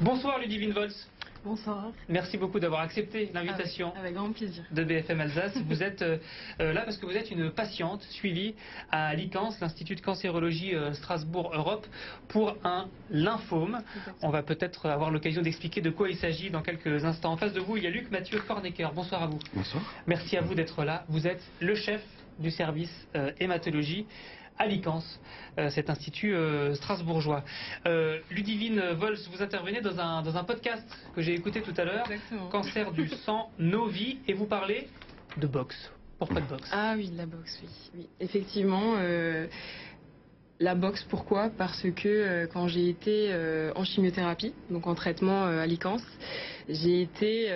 Bonsoir Ludivine Vols. Bonsoir. Merci beaucoup d'avoir accepté l'invitation avec grand plaisir. de BFM Alsace. Vous êtes là parce que vous êtes une patiente suivie à l'ICANS, l'Institut de cancérologie Strasbourg-Europe, pour un lymphome. On va peut-être avoir l'occasion d'expliquer de quoi il s'agit dans quelques instants. En face de vous, il y a Luc Mathieu Fornecker. Bonsoir à vous. Bonsoir. Merci à vous d'être là. Vous êtes le chef du service hématologie à l'ICANS, cet institut strasbourgeois. Ludivine Vols, vous intervenez dans un podcast que j'ai écouté tout à l'heure, Cancer du sang, nos vies, et vous parlez de boxe. Pourquoi de boxe? Ah oui, de la boxe, oui. Effectivement, la boxe, pourquoi? Parce que quand j'ai été en chimiothérapie, donc en traitement à l'ICANS, j'ai été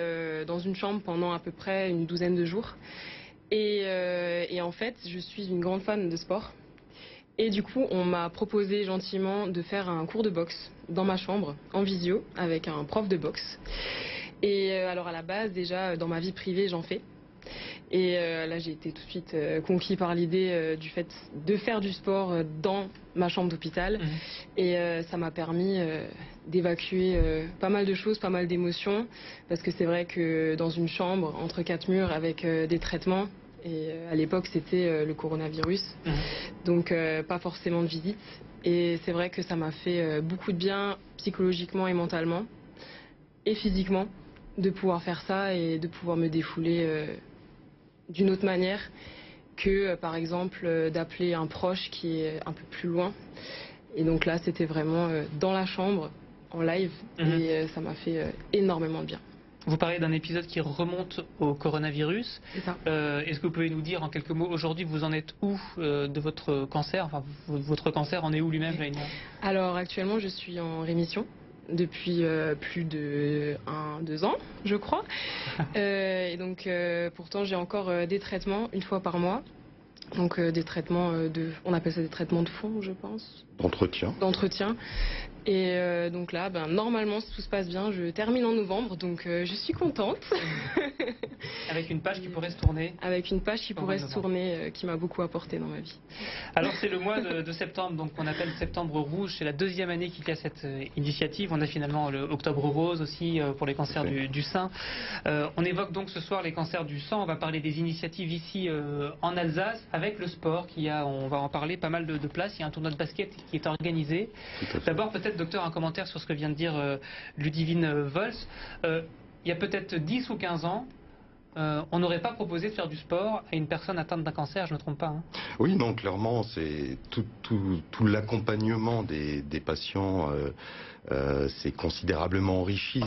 dans une chambre pendant à peu près une douzaine de jours. Et en fait, je suis une grande fan de sport. Et du coup, on m'a proposé gentiment de faire un cours de boxe dans ma chambre, en visio, avec un prof de boxe. Et alors à la base, déjà, dans ma vie privée, j'en fais. Et là, j'ai été tout de suite conquis par l'idée du fait de faire du sport dans ma chambre d'hôpital. Et ça m'a permis d'évacuer pas mal de choses, pas mal d'émotions. Parce que c'est vrai que dans une chambre, entre quatre murs, avec des traitements, et à l'époque, c'était le coronavirus, donc pas forcément de visite. Et c'est vrai que ça m'a fait beaucoup de bien psychologiquement et mentalement, et physiquement, de pouvoir faire ça et de pouvoir me défouler d'une autre manière que, par exemple, d'appeler un proche qui est un peu plus loin. Et donc là, c'était vraiment dans la chambre, en live, et ça m'a fait énormément de bien. Vous parlez d'un épisode qui remonte au coronavirus. Est-ce que vous pouvez nous dire en quelques mots, aujourd'hui, vous en êtes où de votre cancer? Enfin, votre cancer en est où lui-même? Alors, actuellement, je suis en rémission depuis plus de 2 ans, je crois. Et donc, pourtant, j'ai encore des traitements une fois par mois. Donc, des traitements on appelle ça des traitements de fond, je pense. D'entretien. Et donc là, normalement, si tout se passe bien, je termine en novembre, donc je suis contente. Avec une page qui pourrait se tourner. Avec une page qui pourrait se tourner, qui m'a beaucoup apporté dans ma vie. Alors c'est le mois de septembre, donc on appelle Septembre Rouge. C'est la deuxième année qu'il y a cette initiative. On a finalement le Octobre Rose aussi pour les cancers du sein. On évoque donc ce soir les cancers du sang. On va parler des initiatives ici en Alsace avec le sport on va en parler, pas mal de place. Il y a un tournoi de basket qui est organisé. D'abord peut-être, docteur, un commentaire sur ce que vient de dire Ludivine Vols. Il y a peut-être 10 ou 15 ans, on n'aurait pas proposé de faire du sport à une personne atteinte d'un cancer, je ne me trompe pas. Hein. Oui, non, clairement, c'est tout l'accompagnement des patients s'est considérablement enrichi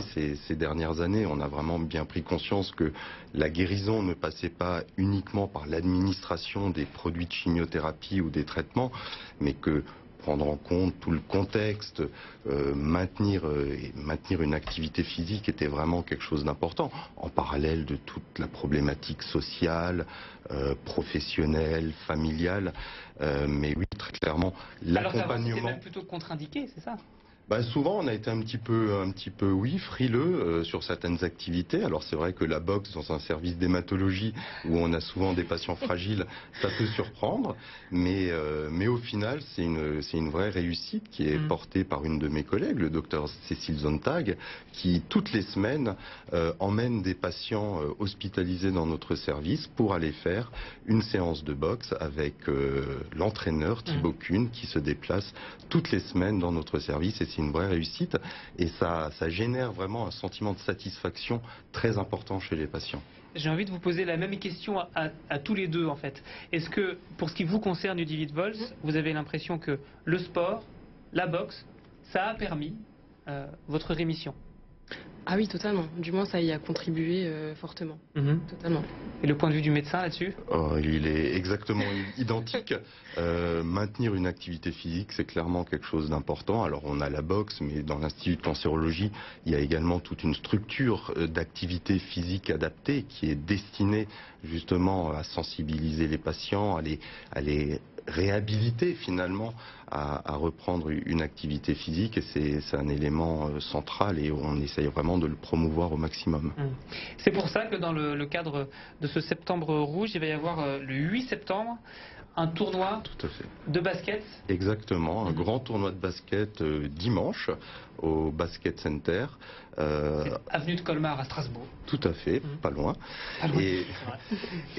ces dernières années. On a vraiment bien pris conscience que la guérison ne passait pas uniquement par l'administration des produits de chimiothérapie ou des traitements, mais que prendre en compte tout le contexte, maintenir une activité physique était vraiment quelque chose d'important, en parallèle de toute la problématique sociale, professionnelle, familiale. Mais oui, très clairement, l'accompagnement... C'était même plutôt contre-indiqué, c'est ça? Souvent, on a été un petit peu, oui, frileux sur certaines activités. Alors c'est vrai que la boxe dans un service d'hématologie où on a souvent des patients fragiles, ça peut surprendre, mais au final, c'est une vraie réussite qui est portée par une de mes collègues, le docteur Cécile Zontag, qui toutes les semaines emmène des patients hospitalisés dans notre service pour aller faire une séance de boxe avec l'entraîneur Thibaut Kuhn qui se déplace toutes les semaines dans notre service. Et c'est une vraie réussite et ça génère vraiment un sentiment de satisfaction très important chez les patients. J'ai envie de vous poser la même question à tous les deux en fait. Est-ce que pour ce qui vous concerne, Ludivine Vols, vous avez l'impression que le sport, la boxe, ça a permis votre rémission? Ah oui, totalement. Du moins, ça y a contribué fortement. Totalement. Et le point de vue du médecin là-dessus? Il est exactement identique. Maintenir une activité physique, c'est clairement quelque chose d'important. Alors, on a la boxe, mais dans l'Institut de cancérologie, il y a également toute une structure d'activité physique adaptée qui est destinée justement à sensibiliser les patients, à les réhabiliter finalement à reprendre une activité physique, et c'est un élément central et on essaye vraiment de le promouvoir au maximum. C'est pour ça que dans le cadre de ce Septembre Rouge, il va y avoir le 8 septembre un tournoi Tout à fait. de basket. Exactement, un grand tournoi de basket dimanche au Basket Center. C'est avenue de Colmar à Strasbourg. Tout à fait, pas loin. Pas loin, Et,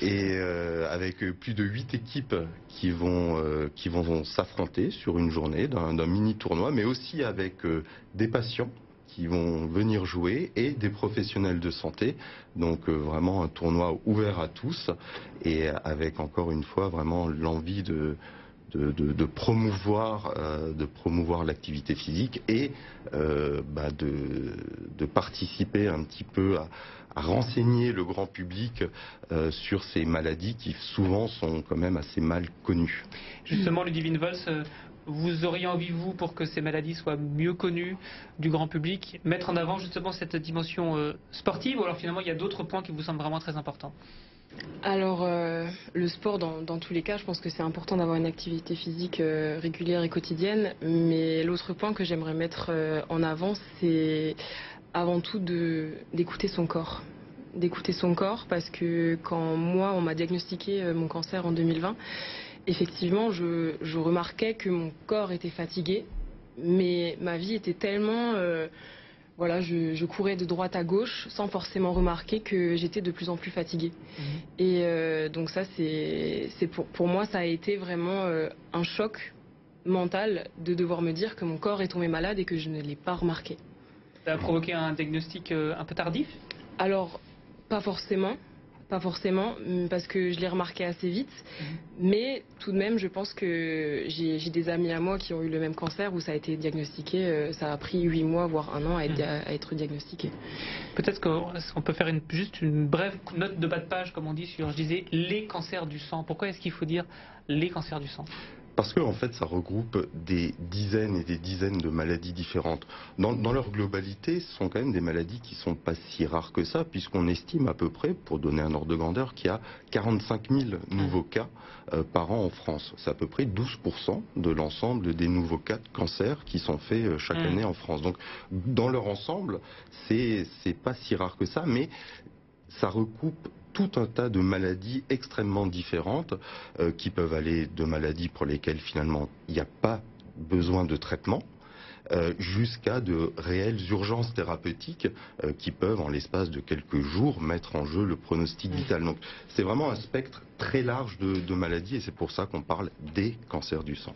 c'est vrai. avec plus de 8 équipes qui vont s'affronter sur une journée d'un mini tournoi, mais aussi avec des patients qui vont venir jouer et des professionnels de santé. Donc vraiment un tournoi ouvert à tous et avec encore une fois vraiment l'envie de promouvoir l'activité physique et de participer un petit peu à renseigner le grand public sur ces maladies qui souvent sont quand même assez mal connues. Justement, Ludivine Vols, vous auriez envie, vous, pour que ces maladies soient mieux connues du grand public, mettre en avant justement cette dimension sportive, ou alors finalement il y a d'autres points qui vous semblent vraiment très importants? Alors, le sport, dans tous les cas, je pense que c'est important d'avoir une activité physique régulière et quotidienne. Mais l'autre point que j'aimerais mettre en avant, c'est avant tout d'écouter son corps. D'écouter son corps, parce que quand moi, on m'a diagnostiqué mon cancer en 2020, effectivement, je remarquais que mon corps était fatigué, mais ma vie était tellement... voilà, je courais de droite à gauche sans forcément remarquer que j'étais de plus en plus fatiguée. Et donc ça, pour moi, ça a été vraiment un choc mental de devoir me dire que mon corps est tombé malade et que je ne l'ai pas remarqué. Ça a provoqué un diagnostic un peu tardif? Alors, pas forcément, parce que je l'ai remarqué assez vite. Mais tout de même, je pense que j'ai des amis à moi qui ont eu le même cancer où ça a été diagnostiqué. Ça a pris 8 mois, voire 1 an à être diagnostiqué. Peut-être qu'on peut faire juste une brève note de bas de page, comme on dit, sur, je disais, les cancers du sang. Pourquoi est-ce qu'il faut dire les cancers du sang? Parce que en fait, ça regroupe des dizaines et des dizaines de maladies différentes. Dans leur globalité, ce sont quand même des maladies qui sont pas si rares que ça, puisqu'on estime à peu près, pour donner un ordre de grandeur, qu'il y a 45 000 nouveaux cas par an en France. C'est à peu près 12% de l'ensemble des nouveaux cas de cancer qui sont faits chaque année en France. Donc, dans leur ensemble, c'est pas si rare que ça, mais ça recoupe tout un tas de maladies extrêmement différentes qui peuvent aller de maladies pour lesquelles finalement il n'y a pas besoin de traitement jusqu'à de réelles urgences thérapeutiques qui peuvent en l'espace de quelques jours mettre en jeu le pronostic vital. Donc c'est vraiment un spectre très large de maladies et c'est pour ça qu'on parle des cancers du sang.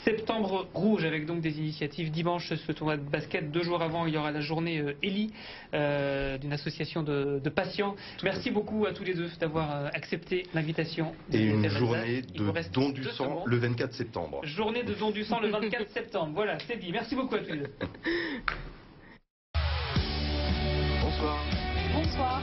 Septembre rouge avec donc des initiatives. Dimanche, ce tournoi de basket. 2 jours avant, il y aura la journée Eli d'une association de patients. Merci beaucoup à tous les deux d'avoir accepté l'invitation. Et une journée de don du sang le 24 septembre. Journée de don du sang le 24 septembre. Voilà, c'est dit. Merci beaucoup à tous les deux. Bonsoir. Bonsoir.